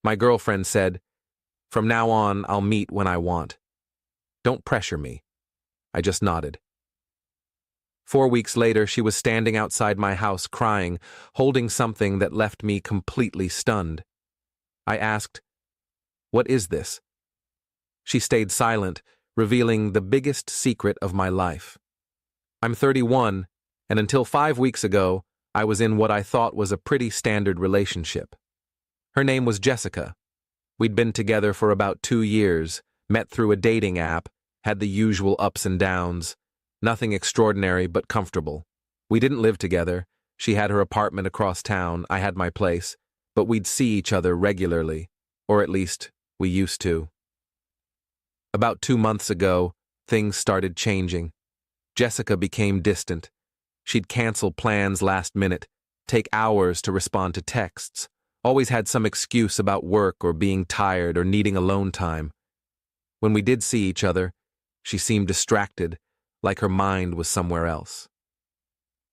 My girlfriend said, "From now on, I'll meet when I want. Don't pressure me." I just nodded. 4 weeks later, she was standing outside my house crying, holding something that left me completely stunned. I asked, "What is this?" She stayed silent, revealing the biggest secret of my life. I'm 31, and until 5 weeks ago, I was in what I thought was a pretty standard relationship. Her name was Jessica. We'd been together for about 2 years, met through a dating app, had the usual ups and downs. Nothing extraordinary but comfortable. We didn't live together. She had her apartment across town, I had my place, but we'd see each other regularly, or at least we used to. About 2 months ago, things started changing. Jessica became distant. She'd cancel plans last minute, take hours to respond to texts, always had some excuse about work or being tired or needing alone time. When we did see each other, she seemed distracted, like her mind was somewhere else.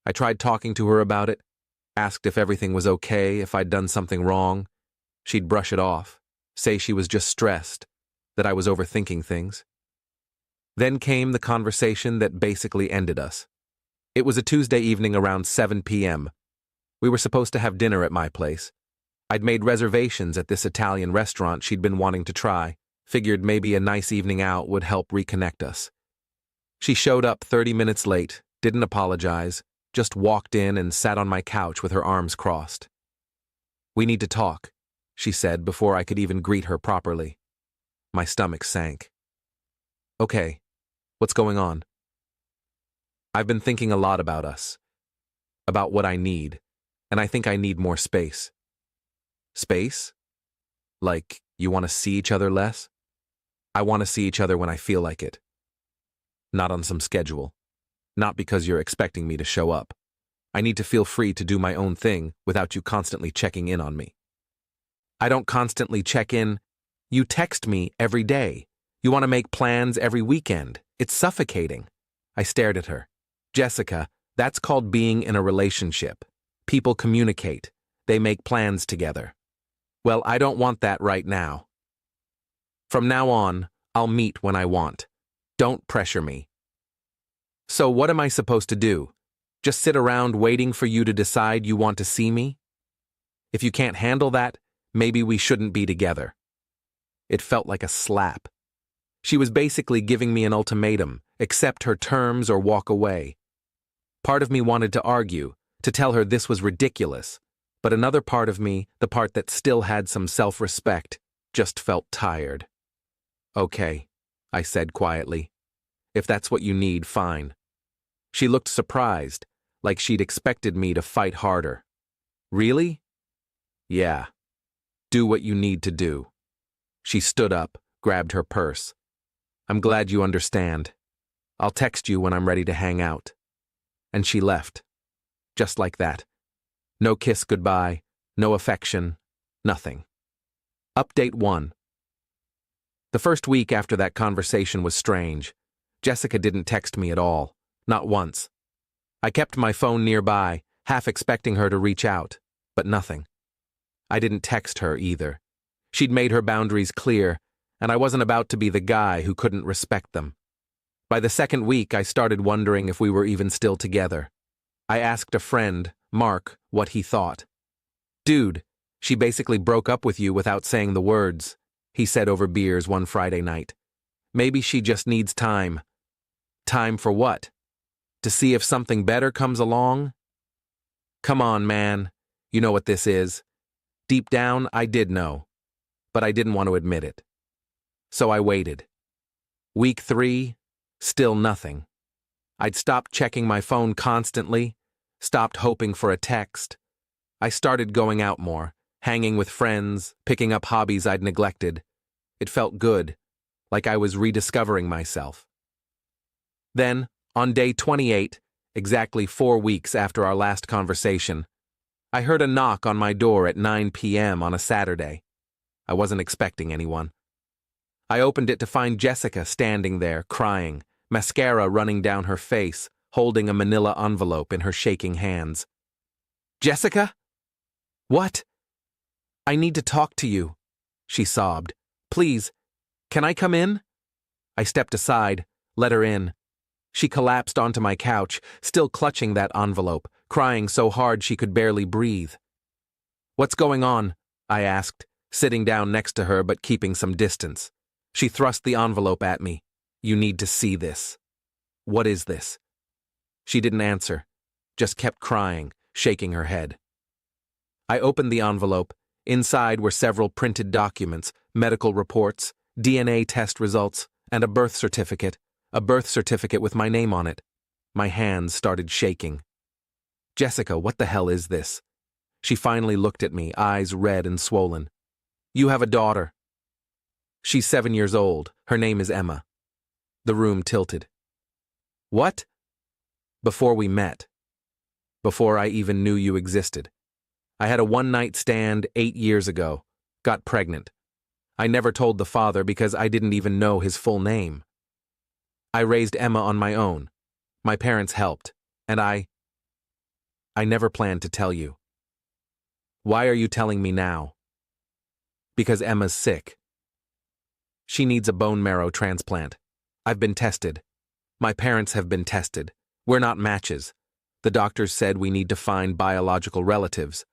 I tried talking to her about it, asked if everything was okay, if I'd done something wrong. She'd brush it off, say she was just stressed, that I was overthinking things. Then came the conversation that basically ended us. It was a Tuesday evening around 7 p.m. We were supposed to have dinner at my place. I'd made reservations at this Italian restaurant she'd been wanting to try, figured maybe a nice evening out would help reconnect us. She showed up 30 minutes late, didn't apologize, just walked in and sat on my couch with her arms crossed. "We need to talk," she said before I could even greet her properly. My stomach sank. "Okay, what's going on?" "I've been thinking a lot about us, about what I need, and I think I need more space." "Space? Like, you want to see each other less?" "I want to see each other when I feel like it. Not on some schedule. Not because you're expecting me to show up. I need to feel free to do my own thing without you constantly checking in on me." "I don't constantly check in. You text me every day. You want to make plans every weekend. It's suffocating." I stared at her. "Jessica, that's called being in a relationship. People communicate. They make plans together." "Well, I don't want that right now. From now on, I'll meet when I want. Don't pressure me." "So what am I supposed to do? Just sit around waiting for you to decide you want to see me? If you can't handle that, maybe we shouldn't be together." It felt like a slap. She was basically giving me an ultimatum: accept her terms or walk away. Part of me wanted to argue, to tell her this was ridiculous, but another part of me, the part that still had some self-respect, just felt tired. "Okay," I said quietly. "If that's what you need, fine." She looked surprised, like she'd expected me to fight harder. "Really?" "Yeah. Do what you need to do." She stood up, grabbed her purse. "I'm glad you understand. I'll text you when I'm ready to hang out." And she left. Just like that. No kiss goodbye, no affection, nothing. Update 1. The first week after that conversation was strange. Jessica didn't text me at all, not once. I kept my phone nearby, half expecting her to reach out, but nothing. I didn't text her either. She'd made her boundaries clear, and I wasn't about to be the guy who couldn't respect them. By the second week, I started wondering if we were even still together. I asked a friend, Mark, what he thought. "Dude, she basically broke up with you without saying the words," he said over beers one Friday night. "Maybe she just needs time." "Time for what? To see if something better comes along?" Come on, man. You know what this is. Deep down, I did know, but I didn't want to admit it. So I waited. Week 3, still nothing. I'd stopped checking my phone constantly, stopped hoping for a text. I started going out more, hanging with friends, picking up hobbies I'd neglected. It felt good, like I was rediscovering myself. Then, on day 28, exactly 4 weeks after our last conversation, I heard a knock on my door at 9 p.m. on a Saturday. I wasn't expecting anyone. I opened it to find Jessica standing there, crying, mascara running down her face, holding a manila envelope in her shaking hands. "Jessica? What?" "I need to talk to you." She sobbed. "Please, can I come in?" I stepped aside, let her in. She collapsed onto my couch, still clutching that envelope, crying so hard she could barely breathe. "What's going on?" I asked, sitting down next to her but keeping some distance. She thrust the envelope at me. "You need to see this." "What is this?" She didn't answer, just kept crying, shaking her head. I opened the envelope. Inside were several printed documents, medical reports, DNA test results, and a birth certificate with my name on it. My hands started shaking. "Jessica, what the hell is this?" She finally looked at me, eyes red and swollen. "You have a daughter." "She's 7 years old. Her name is Emma." The room tilted. "What?" "Before we met. Before I even knew you existed. I had a one-night stand 8 years ago. Got pregnant. I never told the father because I didn't even know his full name. I raised Emma on my own. My parents helped, and I never planned to tell you." "Why are you telling me now?" "Because Emma's sick. She needs a bone marrow transplant. I've been tested. My parents have been tested. We're not matches. The doctors said we need to find biological relatives.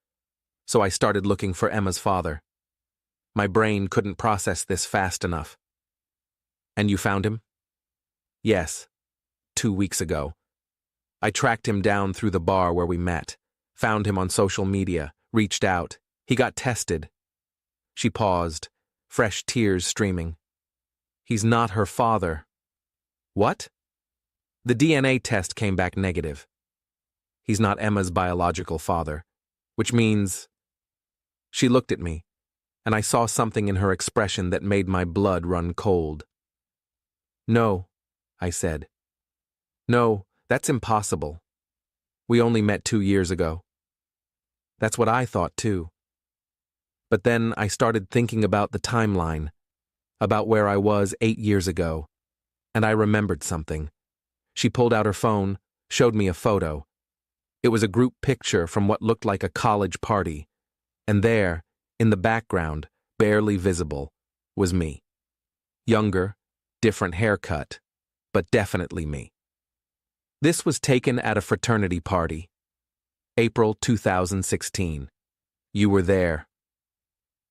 So I started looking for Emma's father. My brain couldn't process this fast enough." "And you found him?" "Yes, 2 weeks ago. I tracked him down through the bar where we met, found him on social media, reached out. He got tested." She paused, fresh tears streaming. "He's not her father." "What?" "The DNA test came back negative. He's not Emma's biological father, which means—" She looked at me, and I saw something in her expression that made my blood run cold. "No," I said. "No, that's impossible. We only met 2 years ago." That's what I thought too. But then I started thinking about the timeline, about where I was 8 years ago, and I remembered something. She pulled out her phone, showed me a photo. It was a group picture from what looked like a college party, and there, in the background, barely visible, was me. Younger, different haircut, but definitely me. This was taken at a fraternity party. April 2016. You were there.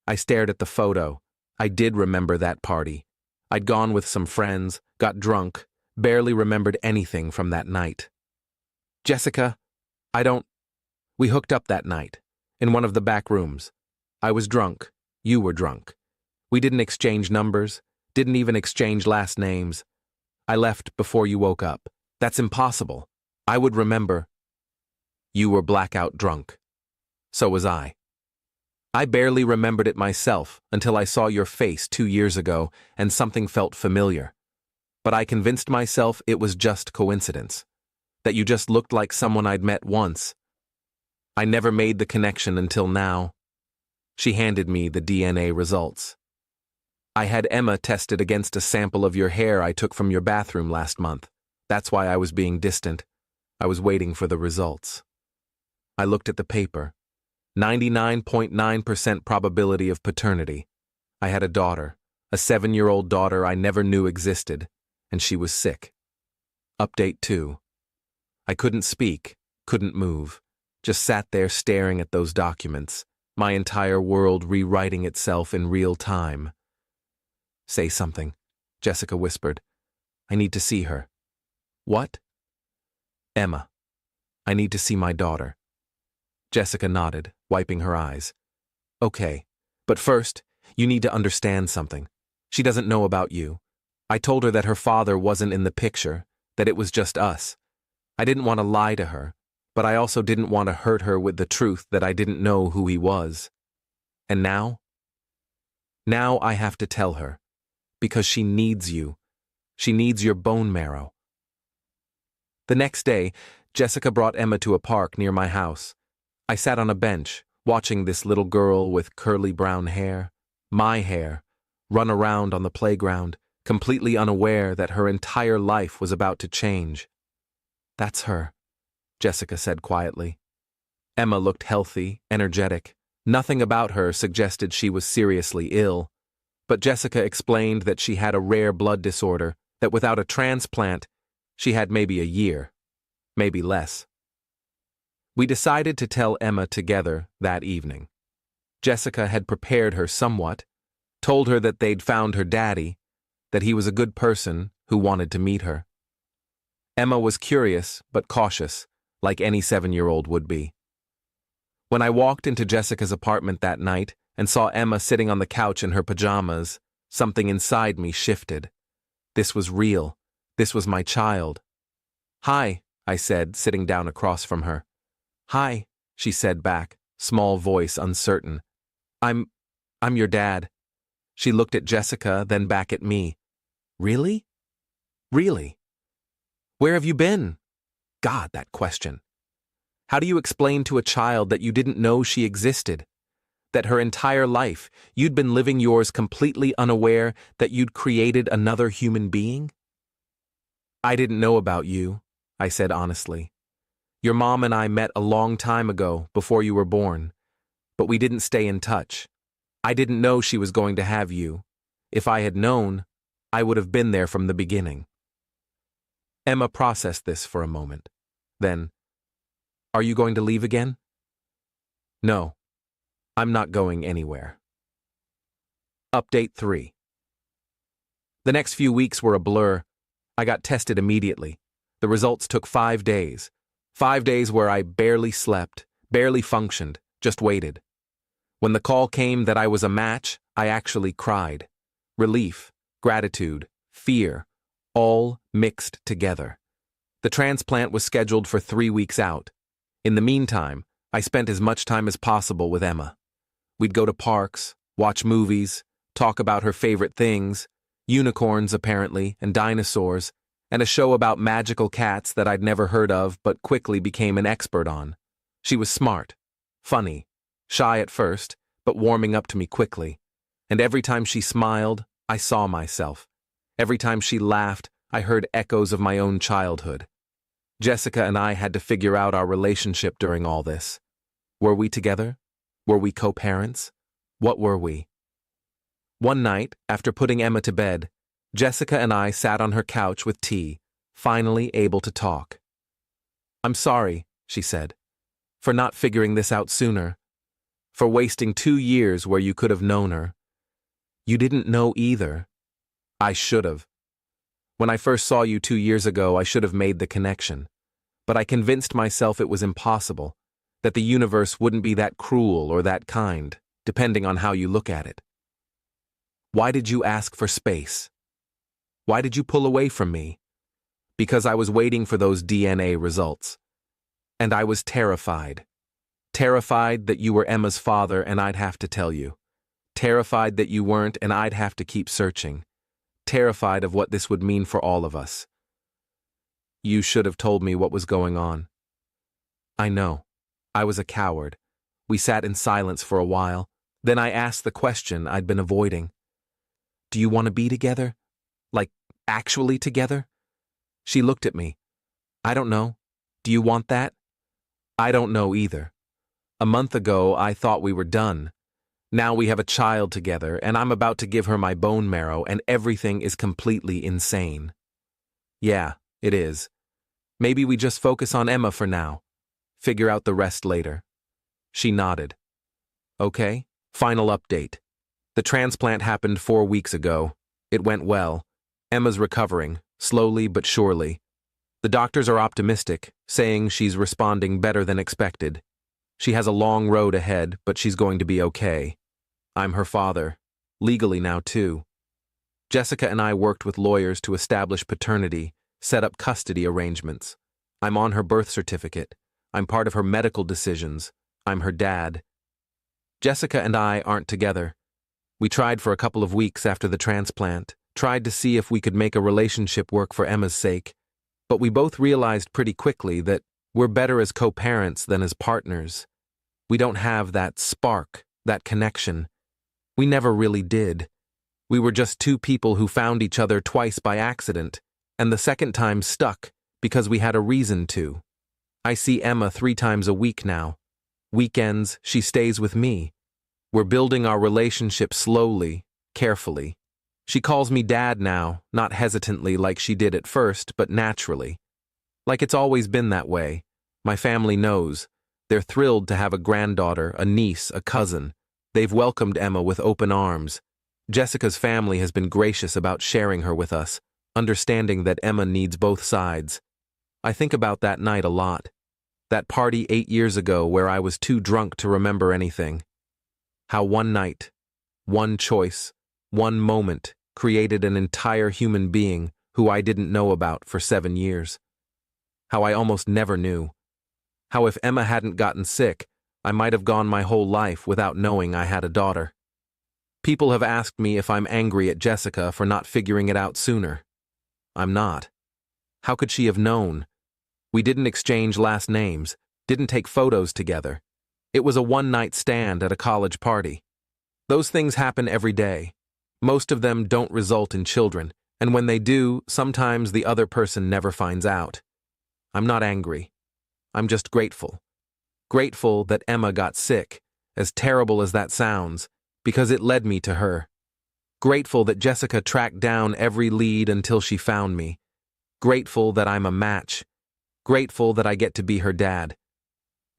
I stared at the photo. I did remember that party. I'd gone with some friends, got drunk, barely remembered anything from that night. "Jessica, we hooked up that night, in one of the back rooms. I was drunk. You were drunk. We didn't exchange numbers, didn't even exchange last names. I left before you woke up. That's impossible. I would remember." "You were blackout drunk. So was I. I barely remembered it myself until I saw your face 2 years ago and something felt familiar. But I convinced myself it was just coincidence, that you just looked like someone I'd met once. I never made the connection until now." She handed me the DNA results. "I had Emma tested against a sample of your hair I took from your bathroom last month. That's why I was being distant. I was waiting for the results." I looked at the paper. 99.9% probability of paternity. I had a daughter, a 7-year-old daughter I never knew existed, and she was sick. Update 2. I couldn't speak, couldn't move, just sat there staring at those documents, my entire world rewriting itself in real time. "Say something," Jessica whispered. "I need to see her." "What?" "Emma. I need to see my daughter." Jessica nodded, wiping her eyes. "Okay, but first, you need to understand something. She doesn't know about you. I told her that her father wasn't in the picture, that it was just us. I didn't want to lie to her, but I also didn't want to hurt her with the truth that I didn't know who he was. And now? Now I have to tell her, because she needs you. She needs your bone marrow." The next day, Jessica brought Emma to a park near my house. I sat on a bench, watching this little girl with curly brown hair, my hair, run around on the playground, completely unaware that her entire life was about to change. "That's her," Jessica said quietly. Emma looked healthy, energetic. Nothing about her suggested she was seriously ill. but Jessica explained that she had a rare blood disorder, that without a transplant, she had maybe a year, maybe less. We decided to tell Emma together that evening. Jessica had prepared her somewhat, told her that they'd found her daddy, that he was a good person who wanted to meet her. Emma was curious but cautious, like any 7-year-old would be. When I walked into Jessica's apartment that night and saw Emma sitting on the couch in her pajamas, something inside me shifted. This was real. This was my child. "Hi," I said, sitting down across from her. "Hi," she said back, small voice uncertain. I'm your dad." She looked at Jessica, then back at me. "Really? Really? Where have you been?" God, that question. How do you explain to a child that you didn't know she existed? That her entire life you'd been living yours completely unaware that you'd created another human being? "I didn't know about you," I said honestly. "Your mom and I met a long time ago, before you were born, but we didn't stay in touch. I didn't know she was going to have you. If I had known, I would have been there from the beginning." Emma processed this for a moment. Then, "Are you going to leave again?" "No, I'm not going anywhere." Update 3. The next few weeks were a blur. I got tested immediately. The results took 5 days. 5 days where I barely slept, barely functioned, just waited. When the call came that I was a match, I actually cried. Relief, gratitude, fear, all mixed together. The transplant was scheduled for 3 weeks out. In the meantime, I spent as much time as possible with Emma. We'd go to parks, watch movies, talk about her favorite things, unicorns apparently, and dinosaurs, and a show about magical cats that I'd never heard of but quickly became an expert on. She was smart, funny, shy at first, but warming up to me quickly. And every time she smiled, I saw myself. Every time she laughed, I heard echoes of my own childhood. Jessica and I had to figure out our relationship during all this. Were we together? Were we co-parents? What were we? One night, after putting Emma to bed, Jessica and I sat on her couch with tea, finally able to talk. "I'm sorry," she said, "for not figuring this out sooner. For wasting 2 years where you could have known her. You didn't know either. I should have. When I first saw you 2 years ago, I should have made the connection. But I convinced myself it was impossible, that the universe wouldn't be that cruel or that kind, depending on how you look at it. Why did you ask for space? Why did you pull away from me? Because I was waiting for those DNA results. And I was terrified. Terrified that you were Emma's father and I'd have to tell you. Terrified that you weren't and I'd have to keep searching. Terrified of what this would mean for all of us. You should have told me what was going on." "I know. I was a coward." We sat in silence for a while. Then I asked the question I'd been avoiding. "Do you want to be together? Like, actually together?" She looked at me. "I don't know. Do you want that?" "I don't know either. A month ago, I thought we were done. Now we have a child together, and I'm about to give her my bone marrow, and everything is completely insane." "Yeah, it is. Maybe we just focus on Emma for now. Figure out the rest later." She nodded. "Okay, final update. The transplant happened 4 weeks ago. It went well. Emma's recovering, slowly but surely. The doctors are optimistic, saying she's responding better than expected. She has a long road ahead, but she's going to be okay. I'm her father, legally now too. Jessica and I worked with lawyers to establish paternity, set up custody arrangements. I'm on her birth certificate. I'm part of her medical decisions. I'm her dad. Jessica and I aren't together. We tried for a couple of weeks after the transplant, tried to see if we could make a relationship work for Emma's sake, but we both realized pretty quickly that we're better as co-parents than as partners. We don't have that spark, that connection. We never really did. We were just 2 people who found each other twice by accident, and the second time stuck because we had a reason to. I see Emma 3 times a week now. Weekends, she stays with me. We're building our relationship slowly, carefully. She calls me Dad now, not hesitantly like she did at first, but naturally. Like it's always been that way. My family knows. They're thrilled to have a granddaughter, a niece, a cousin. They've welcomed Emma with open arms. Jessica's family has been gracious about sharing her with us, understanding that Emma needs both sides. I think about that night a lot. That party 8 years ago where I was too drunk to remember anything. How one night, one choice, one moment created an entire human being who I didn't know about for 7 years. How I almost never knew. How if Emma hadn't gotten sick, I might have gone my whole life without knowing I had a daughter. People have asked me if I'm angry at Jessica for not figuring it out sooner. I'm not. How could she have known? We didn't exchange last names, didn't take photos together. It was a one-night stand at a college party. Those things happen every day. Most of them don't result in children, and when they do, sometimes the other person never finds out. I'm not angry. I'm just grateful. Grateful that Emma got sick, as terrible as that sounds, because it led me to her. Grateful that Jessica tracked down every lead until she found me. Grateful that I'm a match. Grateful that I get to be her dad.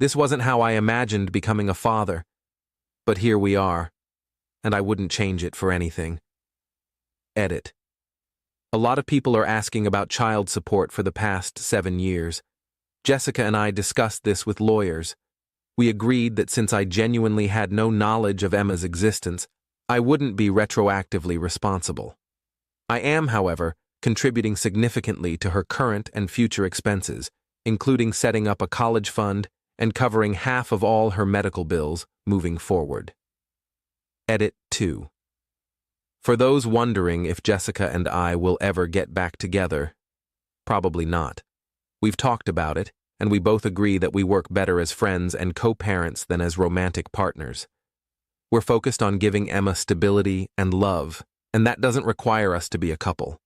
This wasn't how I imagined becoming a father, but here we are, and I wouldn't change it for anything. Edit. A lot of people are asking about child support for the past 7 years. Jessica and I discussed this with lawyers. We agreed that since I genuinely had no knowledge of Emma's existence, I wouldn't be retroactively responsible. I am, however, contributing significantly to her current and future expenses, including setting up a college fund and covering half of all her medical bills moving forward. Edit 2. For those wondering if Jessica and I will ever get back together, probably not. We've talked about it, and we both agree that we work better as friends and co-parents than as romantic partners. We're focused on giving Emma stability and love, and that doesn't require us to be a couple.